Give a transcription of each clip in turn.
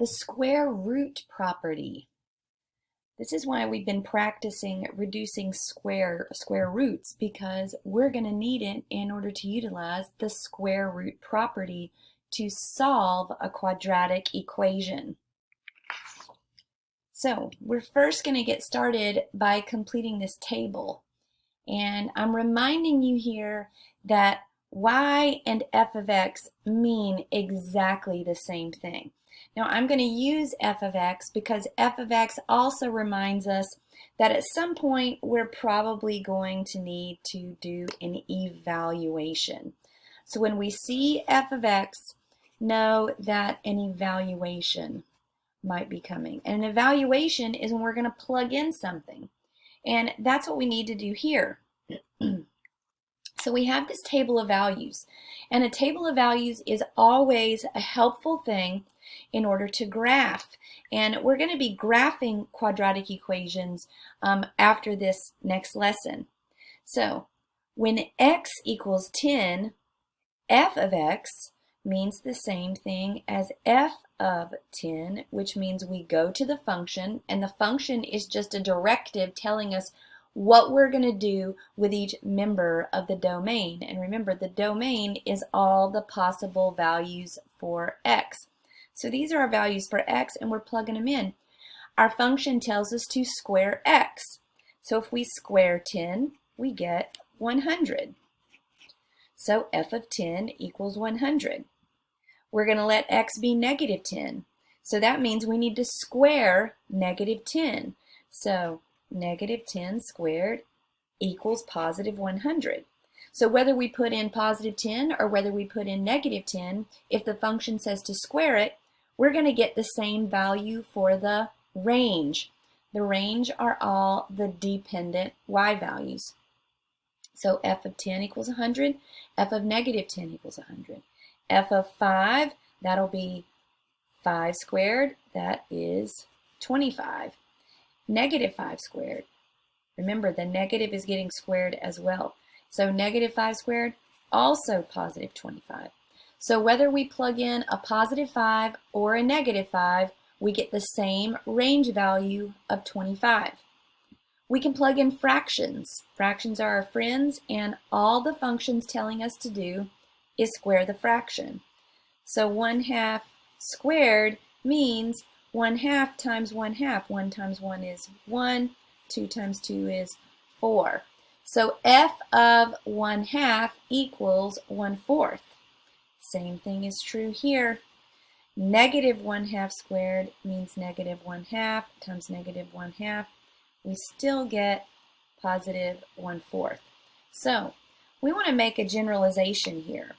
the square root property. This is why we've been practicing reducing square roots, because we're going to need it in order to utilize the square root property to solve a quadratic equation. So we're first going to get started by completing this table. And I'm reminding you here that y and f of x mean exactly the same thing. Now I'm going to use f of x because f of x also reminds us that at some point we're probably going to need to do an evaluation. So when we see f of x, know that an evaluation might be coming. And an evaluation is when we're going to plug in something. And that's what we need to do here. So we have this table of values, and a table of values is always a helpful thing in order to graph. And we're going to be graphing quadratic equations after this next lesson. So when x equals 10, f of x means the same thing as f of 10, which means we go to the function, and the function is just a directive telling us what we're going to do with each member of the domain. And remember, the domain is all the possible values for x. So these are our values for x, and we're plugging them in. Our function tells us to square x. So if we square 10, we get 100. So f of 10 equals 100. We're going to let x be negative 10. So that means we need to square negative 10. So negative 10 squared equals positive 100. So whether we put in positive 10 or whether we put in negative 10, if the function says to square it, we're going to get the same value for the range. The range are all the dependent y values. So f of 10 equals 100, f of negative 10 equals 100. F of 5, that'll be 5 squared, that is 25. Negative 5 squared. Remember, the negative is getting squared as well. So negative 5 squared, also positive 25. So whether we plug in a positive 5 or a negative 5, we get the same range value of 25. We can plug in fractions. Fractions are our friends, and all the function's telling us to do is square the fraction. So 1/2 squared means 1/2 times 1/2. 1 times 1 is 1. 2 times 2 is 4. So f of 1/2 equals 1/4. Same thing is true here. Negative 1/2 squared means negative 1/2 times negative 1/2. We still get positive 1/4. So we want to make a generalization here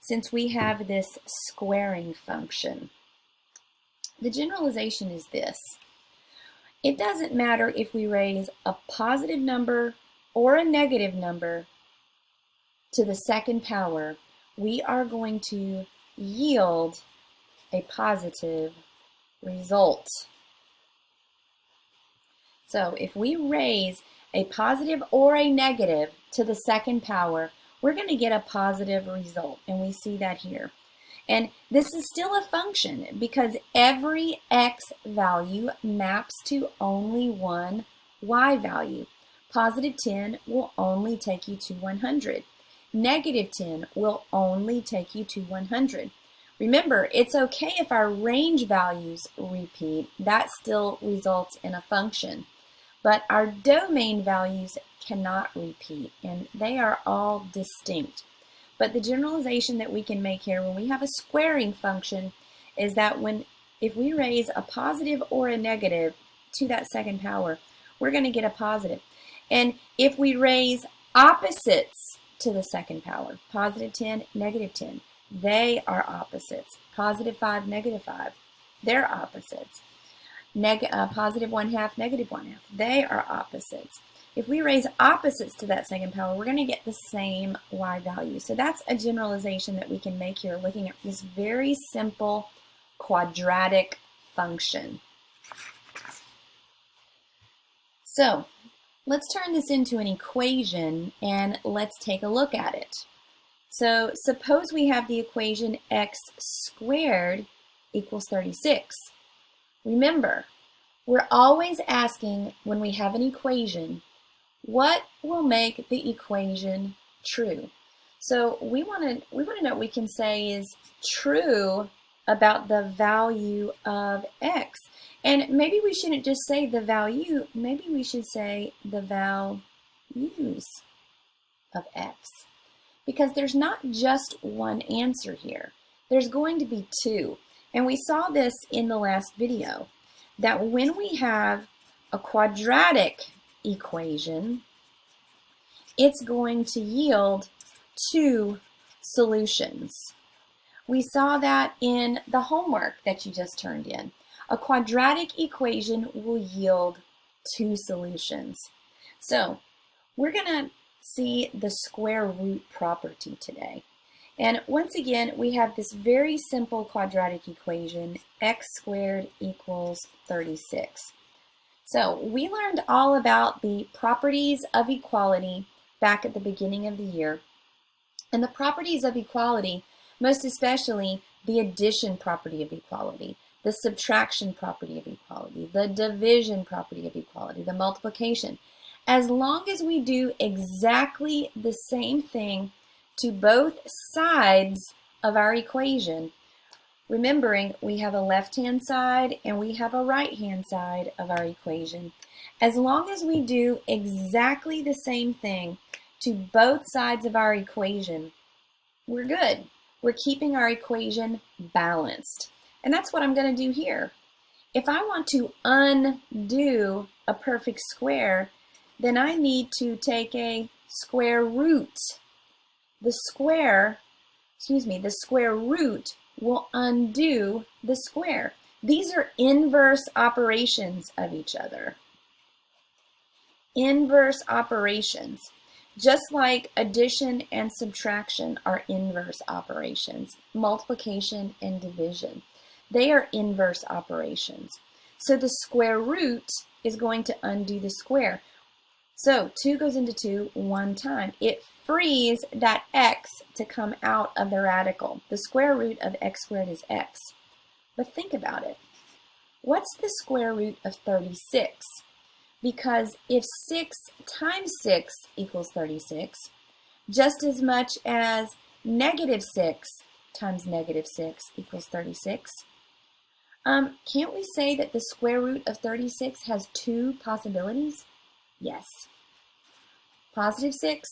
since we have this squaring function. The generalization is this. It doesn't matter if we raise a positive number or a negative number to the second power, we are going to yield a positive result. So if we raise a positive or a negative to the second power, we're going to get a positive result, and we see that here. And this is still a function because every x value maps to only one y value. Positive 10 will only take you to 100. Negative 10 will only take you to 100. Remember, it's okay if our range values repeat. That still results in a function. But our domain values cannot repeat, and they are all distinct. But the generalization that we can make here when we have a squaring function is that if we raise a positive or a negative to that second power, we're going to get a positive. And if we raise opposites to the second power, positive 10, negative 10, they are opposites. Positive 5, negative 5, they're opposites. Positive 1/2, negative 1/2, they are opposites. If we raise opposites to that second power, we're going to get the same y value. So that's a generalization that we can make here looking at this very simple quadratic function. So let's turn this into an equation and let's take a look at it. So suppose we have the equation x squared equals 36. Remember, we're always asking when we have an equation, what will make the equation true? So we want to know what we can say is true about the value of x. And maybe we shouldn't just say the value, maybe we should say the values of x. Because there's not just one answer here. There's going to be two. And we saw this in the last video, that when we have a quadratic equation, it's going to yield two solutions. We saw that in the homework that you just turned in. A quadratic equation will yield two solutions. So we're going to see the square root property today. And once again, we have this very simple quadratic equation, x squared equals 36. So we learned all about the properties of equality back at the beginning of the year. And the properties of equality, most especially the addition property of equality, the subtraction property of equality, the division property of equality, the multiplication. As long as we do exactly the same thing to both sides of our equation, remembering we have a left-hand side and we have a right-hand side of our equation. As long as we do exactly the same thing to both sides of our equation, we're good. We're keeping our equation balanced. And that's what I'm going to do here. If I want to undo a perfect square, then I need to take a square root. The square root will undo the square. These are inverse operations of each other. Inverse operations. Just like addition and subtraction are inverse operations, multiplication and division. They are inverse operations. So the square root is going to undo the square. So 2 goes into 2 one time. It frees that x to come out of the radical. The square root of x squared is x. But think about it. What's the square root of 36? Because if 6 times 6 equals 36, just as much as negative 6 times negative 6 equals 36, can't we say that the square root of 36 has two possibilities? Yes. Positive 6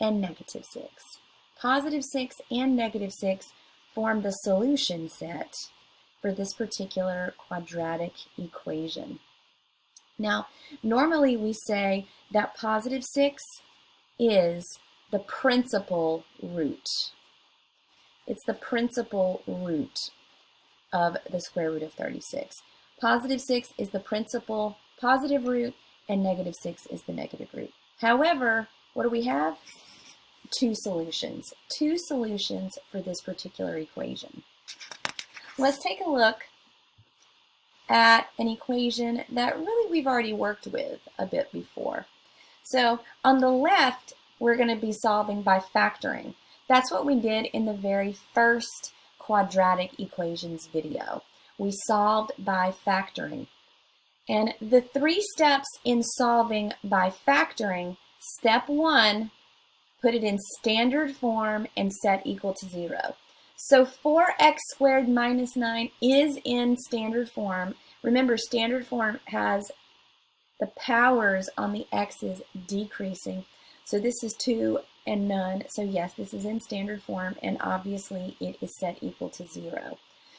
and negative 6. Positive 6 and negative 6 form the solution set for this particular quadratic equation. Now, normally we say that positive 6 is the principal root. It's the principal root of the square root of 36. Positive 6 is the principal positive root, and negative 6 is the negative root. However, what do we have? Two solutions. Two solutions for this particular equation. Let's take a look at an equation that really we've already worked with a bit before. So on the left, we're going to be solving by factoring. That's what we did in the very first quadratic equations video. We solved by factoring. And the 3 steps in solving by factoring, step 1, put it in standard form and set equal to 0. So 4x squared minus 9 is in standard form. Remember, standard form has the powers on the x's decreasing. So this is 2 and none. So yes, this is in standard form, and obviously it is set equal to 0.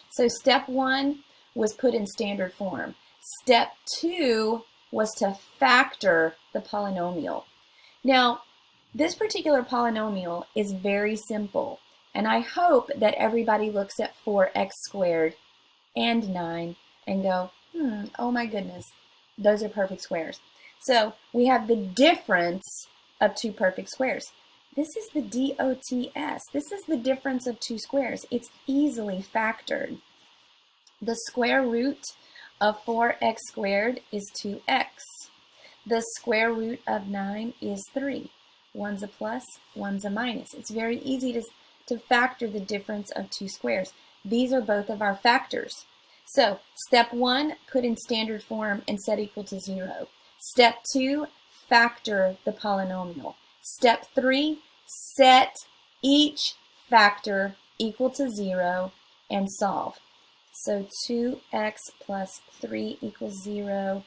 So step 1 was put in standard form. Step 2 was to factor the polynomial. Now, this particular polynomial is very simple, and I hope that everybody looks at 4x squared and 9 and go, oh my goodness, those are perfect squares. So we have the difference of two perfect squares. This is the DOTS. This is the difference of two squares. It's easily factored. The square root of 4x squared is 2x. The square root of 9 is 3. One's a plus, one's a minus. It's very easy to factor the difference of two squares. These are both of our factors. So step 1, put in standard form and set equal to 0. Step 2, factor the polynomial. Step 3, set each factor equal to 0 and solve. So 2x plus 3 equals 0,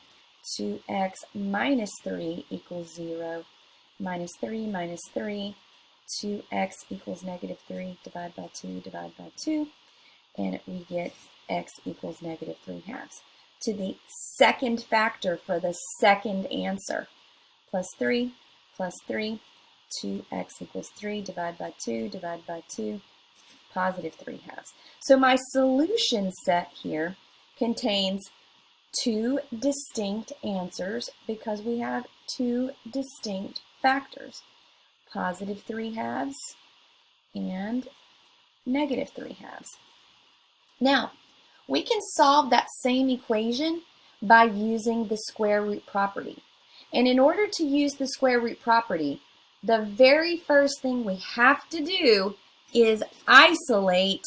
2x minus 3 equals 0, minus 3 minus 3, 2x equals negative 3, divide by 2, and we get x equals negative 3/2. To the second factor for the second answer, plus 3, 2x equals 3, divide by 2, positive 3/2. So my solution set here contains two distinct answers because we have two distinct factors, positive 3/2 and negative 3/2. Now, we can solve that same equation by using the square root property. And in order to use the square root property, the very first thing we have to do is isolate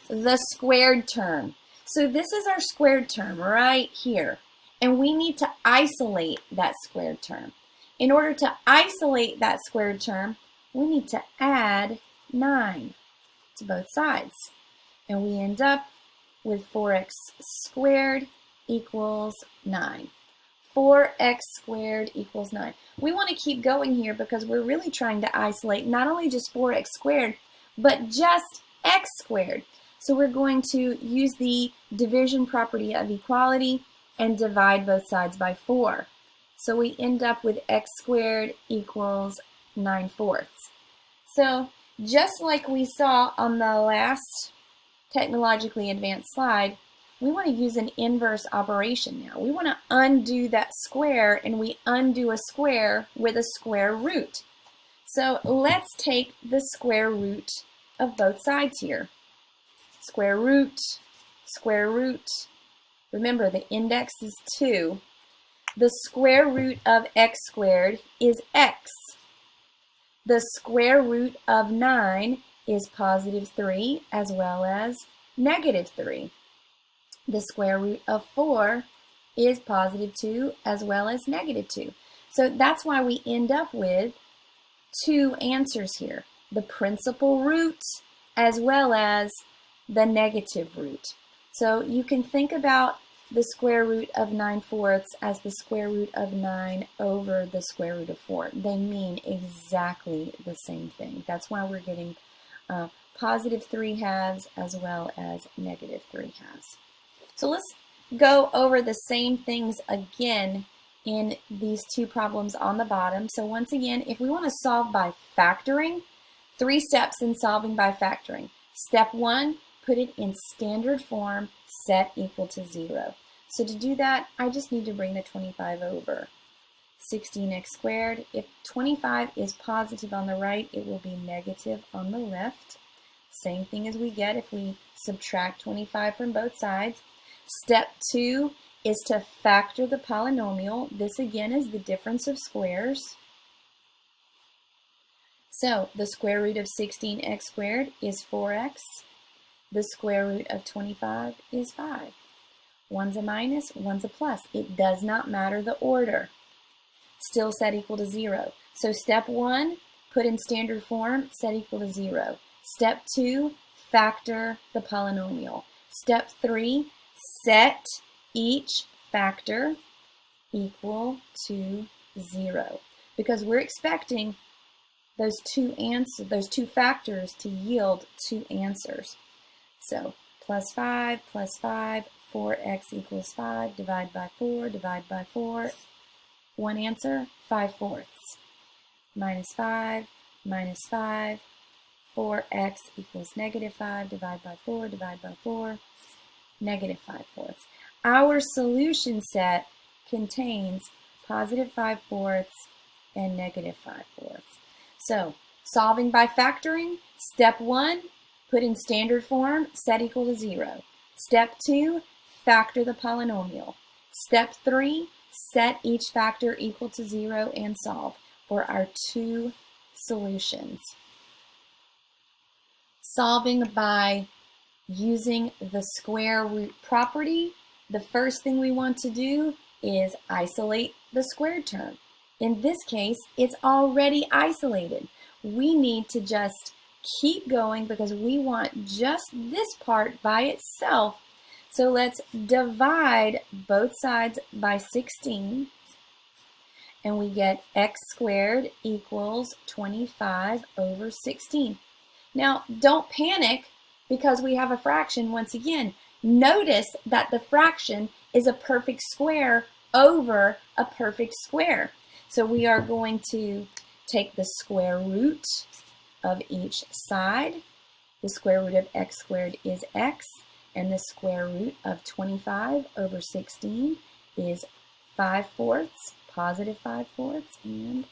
the squared term. So this is our squared term right here, and we need to isolate that squared term. In order to isolate that squared term, we need to add 9 to both sides, and we end up with 4x squared equals 9. 4x squared equals 9. We want to keep going here because we're really trying to isolate not only just 4x squared, but just x squared. So we're going to use the division property of equality and divide both sides by 4. So we end up with x squared equals 9/4. So just like we saw on the last technologically advanced slide, we want to use an inverse operation now. We want to undo that square, and we undo a square with a square root. So let's take the square root of both sides here. Square root, square root. Remember, the index is 2. The square root of x squared is x. The square root of 9 is positive 3 as well as negative 3. The square root of 4 is positive 2 as well as negative 2. So that's why we end up with two answers here, the principal root as well as the negative root. So you can think about the square root of 9/4 as the square root of 9 over the square root of 4. They mean exactly the same thing. That's why we're getting positive 3/2 as well as negative 3/2. So let's go over the same things again in these two problems on the bottom. So once again, if we want to solve by factoring, 3 steps in solving by factoring. Step 1, put it in standard form, set equal to 0. So to do that, I just need to bring the 25 over. 16x squared. If 25 is positive on the right, it will be negative on the left. Same thing as we get if we subtract 25 from both sides. Step 2 is to factor the polynomial. This again is the difference of squares. So the square root of 16x squared is 4x. The square root of 25 is 5. One's a minus, one's a plus. It does not matter the order. Still set equal to 0. So step 1, put in standard form, set equal to 0. Step 2, factor the polynomial. Step 3, set each factor equal to 0. Because we're expecting those two factors to yield 2 answers. So plus 5, 4x equals 5, divide by 4. One answer, 5/4. Minus 5, 4x equals negative 5, divide by 4, negative 5/4. Our solution set contains positive 5/4 and negative 5/4. So, solving by factoring, step 1, put in standard form, set equal to 0. Step 2, factor the polynomial. Step 3, set each factor equal to 0 and solve for our 2 solutions. Solving by Using the square root property, the first thing we want to do is isolate the squared term. In this case, it's already isolated. We need to just keep going because we want just this part by itself. So let's divide both sides by 16, and we get x squared equals 25 over 16. Now, don't panic because we have a fraction once again. Notice that the fraction is a perfect square over a perfect square. So we are going to take the square root of each side. The square root of x squared is x, and the square root of 25 over 16 is 5/4, positive 5/4, and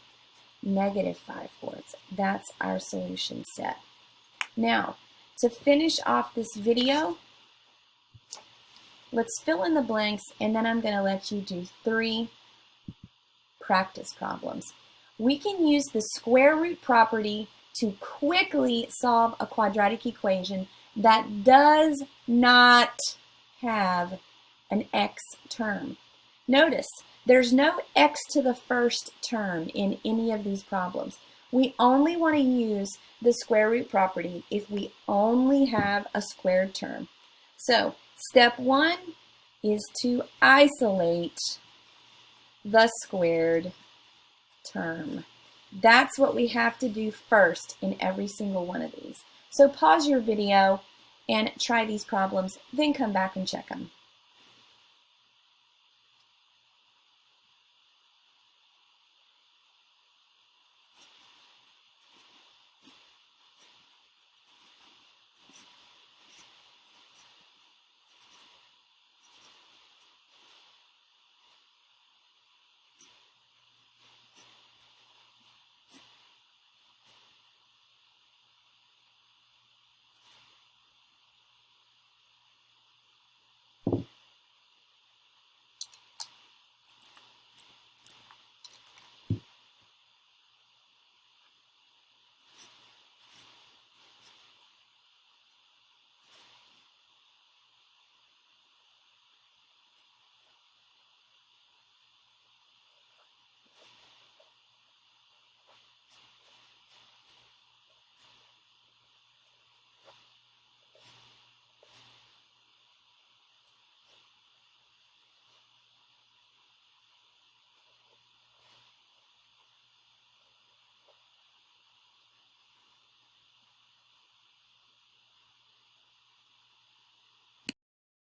negative 5/4. That's our solution set. Now, to finish off this video, let's fill in the blanks, and then I'm going to let you do 3 practice problems. We can use the square root property to quickly solve a quadratic equation that does not have an x term. Notice, there's no x to the first term in any of these problems. We only want to use the square root property if we only have a squared term. So, step 1 is to isolate the squared term. That's what we have to do first in every single one of these. So pause your video and try these problems, then come back and check them.